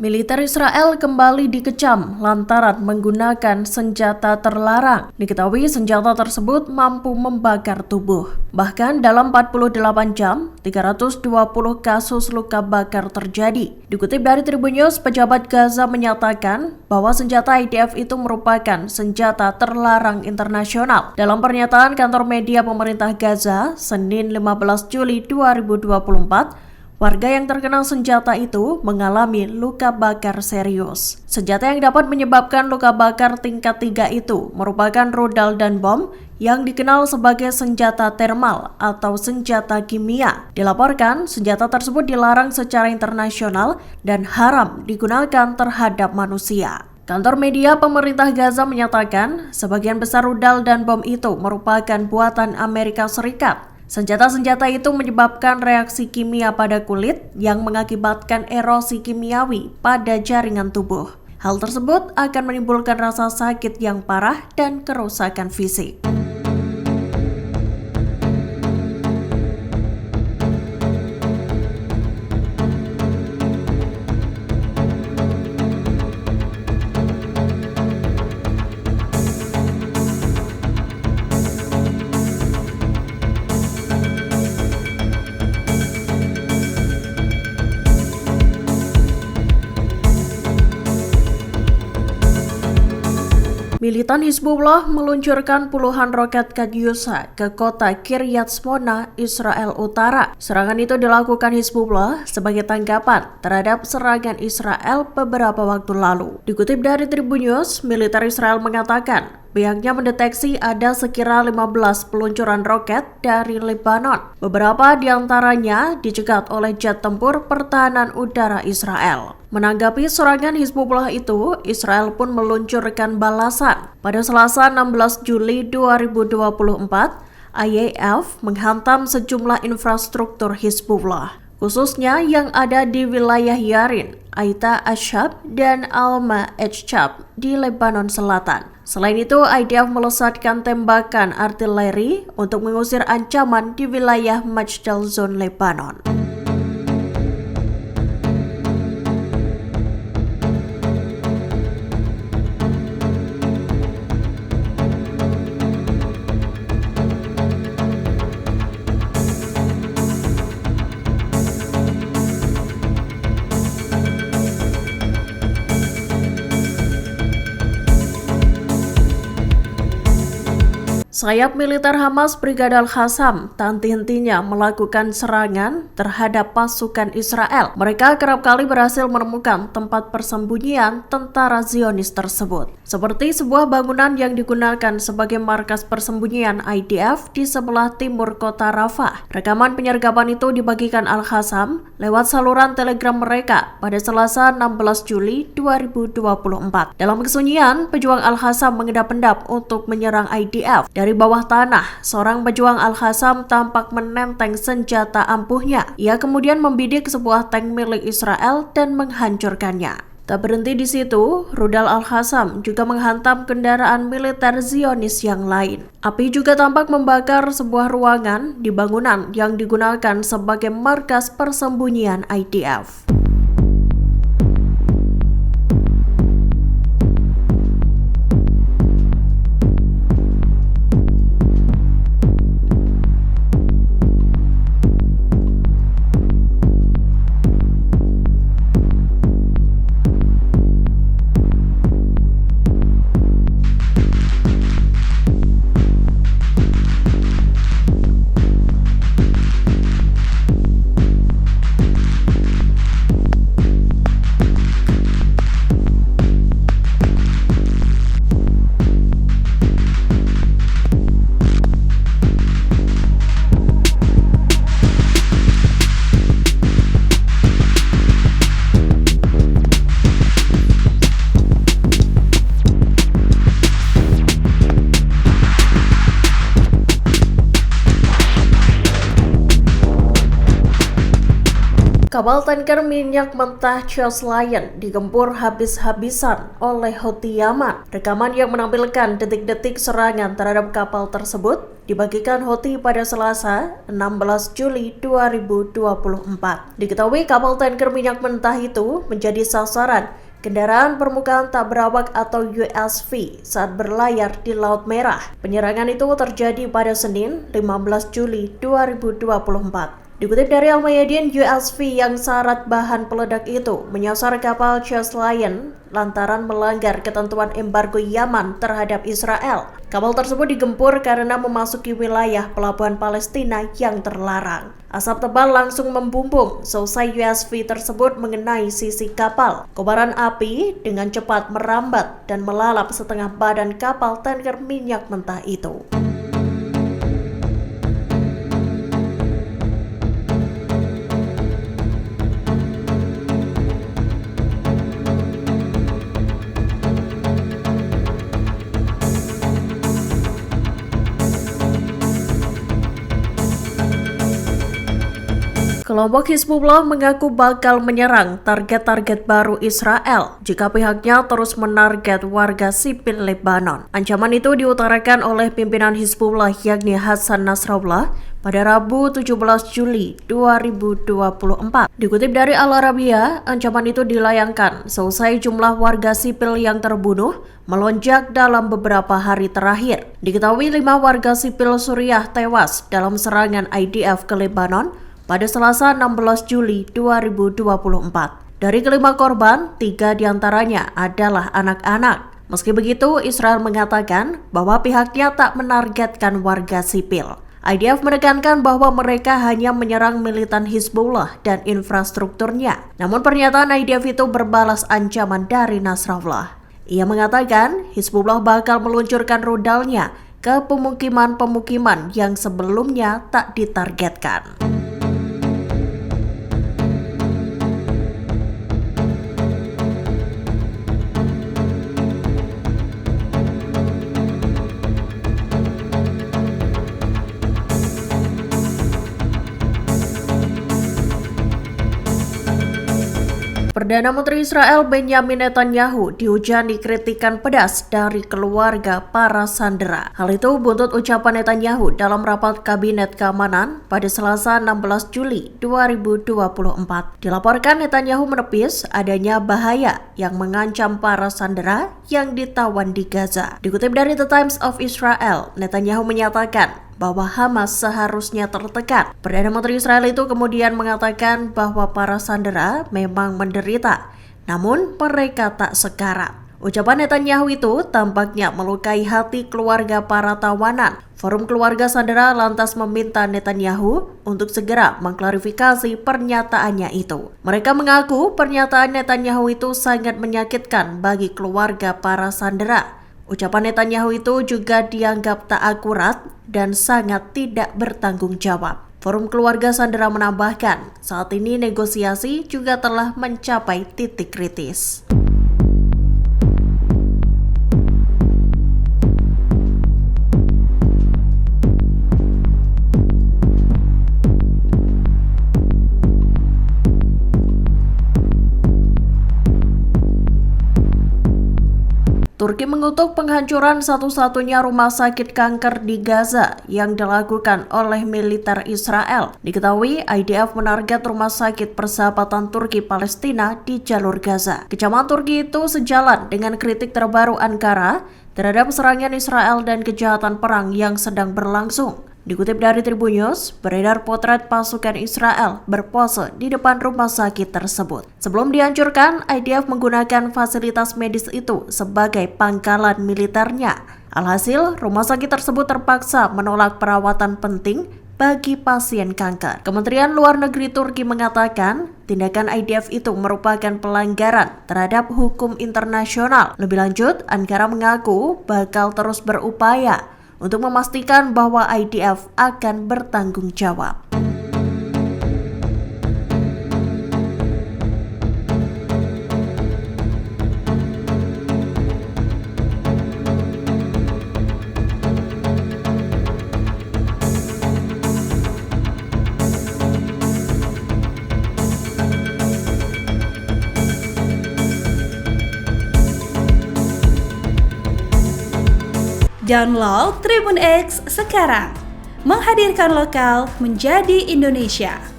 Militer Israel kembali dikecam lantaran menggunakan senjata terlarang. Diketahui senjata tersebut mampu membakar tubuh. Bahkan dalam 48 jam, 320 kasus luka bakar terjadi. Dikutip dari Tribun News, pejabat Gaza menyatakan bahwa senjata IDF itu merupakan senjata terlarang internasional. Dalam pernyataan kantor media pemerintah Gaza, Senin 15 Juli 2024, warga yang terkena senjata itu mengalami luka bakar serius. Senjata yang dapat menyebabkan luka bakar tingkat 3 itu merupakan rudal dan bom yang dikenal sebagai senjata termal atau senjata kimia. Dilaporkan, senjata tersebut dilarang secara internasional dan haram digunakan terhadap manusia. Kantor media pemerintah Gaza menyatakan sebagian besar rudal dan bom itu merupakan buatan Amerika Serikat. Senjata-senjata itu menyebabkan reaksi kimia pada kulit yang mengakibatkan erosi kimiawi pada jaringan tubuh. Hal tersebut akan menimbulkan rasa sakit yang parah dan kerusakan fisik. Militan Hizbullah meluncurkan puluhan roket Katyusha ke kota Kiryat Shmona, Israel Utara. Serangan itu dilakukan Hizbullah sebagai tanggapan terhadap serangan Israel beberapa waktu lalu. Dikutip dari Tribun News, militer Israel mengatakan pihaknya mendeteksi ada sekira 15 peluncuran roket dari Lebanon. Beberapa di antaranya dicegat oleh jet tempur pertahanan udara Israel. Menanggapi serangan Hizbullah itu, Israel pun meluncurkan balasan. Pada Selasa 16 Juli 2024, IAF menghantam sejumlah infrastruktur Hizbullah, khususnya yang ada di wilayah Yarin, Aita Ashab, dan Alma Echab di Lebanon Selatan. Selain itu, IDF melesatkan tembakan artileri untuk mengusir ancaman di wilayah Majdal Zone Lebanon. Sayap militer Hamas Brigada Al-Qassam tak henti-hentinya melakukan serangan terhadap pasukan Israel. Mereka kerap kali berhasil menemukan tempat persembunyian tentara Zionis tersebut, seperti sebuah bangunan yang digunakan sebagai markas persembunyian IDF di sebelah timur kota Rafah. Rekaman penyergapan itu dibagikan Al-Qassam lewat saluran Telegram mereka pada Selasa 16 Juli 2024. Dalam kesunyian, pejuang Al-Qassam mengedap-endap untuk menyerang IDF. Dari bawah tanah, seorang pejuang Al-Qassam tampak menenteng senjata ampuhnya. Ia kemudian membidik sebuah tank milik Israel dan menghancurkannya. Tak berhenti di situ, rudal Al-Qassam juga menghantam kendaraan militer Zionis yang lain. Api juga tampak membakar sebuah ruangan di bangunan yang digunakan sebagai markas persembunyian IDF. Kapal tanker minyak mentah Charles Lion digempur habis-habisan oleh Houthi Yaman. Rekaman yang menampilkan detik-detik serangan terhadap kapal tersebut dibagikan Houthi pada Selasa, 16 Juli 2024. Diketahui kapal tanker minyak mentah itu menjadi sasaran kendaraan permukaan tak berawak atau USV saat berlayar di Laut Merah. Penyerangan itu terjadi pada Senin, 15 Juli 2024. Dikutip dari Al-Mayadin, USV yang syarat bahan peledak itu menyasar kapal Charles Lion lantaran melanggar ketentuan embargo Yaman terhadap Israel. Kapal tersebut digempur karena memasuki wilayah pelabuhan Palestina yang terlarang. Asap tebal langsung membumbung selesai USV tersebut mengenai sisi kapal. Kobaran api dengan cepat merambat dan melalap setengah badan kapal tanker minyak mentah itu. Kelompok Hizbullah mengaku bakal menyerang target-target baru Israel jika pihaknya terus menarget warga sipil Lebanon. Ancaman itu diutarakan oleh pimpinan Hizbullah yakni Hasan Nasrallah pada Rabu 17 Juli 2024. Dikutip dari Al Arabiya, ancaman itu dilayangkan selesai jumlah warga sipil yang terbunuh melonjak dalam beberapa hari terakhir. Diketahui 5 warga sipil Suriah tewas dalam serangan IDF ke Lebanon pada Selasa 16 Juli 2024. Dari kelima korban, 3 diantaranya adalah anak-anak. Meski begitu, Israel mengatakan bahwa pihaknya tak menargetkan warga sipil. IDF menekankan bahwa mereka hanya menyerang militan Hizbullah dan infrastrukturnya. Namun pernyataan IDF itu berbalas ancaman dari Nasrallah. Ia mengatakan Hizbullah bakal meluncurkan rudalnya ke pemukiman-pemukiman yang sebelumnya tak ditargetkan. Perdana Menteri Israel Benjamin Netanyahu dihujani kritikan pedas dari keluarga para sandera. Hal itu buntut ucapan Netanyahu dalam rapat Kabinet Keamanan pada Selasa 16 Juli 2024. Dilaporkan Netanyahu menepis adanya bahaya yang mengancam para sandera yang ditawan di Gaza. Dikutip dari The Times of Israel, Netanyahu menyatakan bahwa Hamas seharusnya tertekan. Perdana Menteri Israel itu kemudian mengatakan bahwa para sandera memang menderita, namun mereka tak sekarat. Ucapan Netanyahu itu tampaknya melukai hati keluarga para tawanan. Forum Keluarga Sandera lantas meminta Netanyahu untuk segera mengklarifikasi pernyataannya itu. Mereka mengaku pernyataan Netanyahu itu sangat menyakitkan bagi keluarga para sandera. Ucapan Netanyahu itu juga dianggap tak akurat dan sangat tidak bertanggung jawab. Forum Keluarga Sandera menambahkan, saat ini negosiasi juga telah mencapai titik kritis. Turki mengutuk penghancuran satu-satunya rumah sakit kanker di Gaza yang dilakukan oleh militer Israel. Diketahui IDF menarget rumah sakit persahabatan Turki Palestina di jalur Gaza. Kecaman Turki itu sejalan dengan kritik terbaru Ankara terhadap serangan Israel dan kejahatan perang yang sedang berlangsung. Dikutip dari Tribun News, beredar potret pasukan Israel berpose di depan rumah sakit tersebut. Sebelum dihancurkan, IDF menggunakan fasilitas medis itu sebagai pangkalan militernya. Alhasil, rumah sakit tersebut terpaksa menolak perawatan penting bagi pasien kanker. Kementerian Luar Negeri Turki mengatakan, tindakan IDF itu merupakan pelanggaran terhadap hukum internasional. Lebih lanjut, Ankara mengaku bakal terus berupaya untuk memastikan bahwa IDF akan bertanggung jawab. Download Tribun X sekarang. Menghadirkan lokal menjadi Indonesia.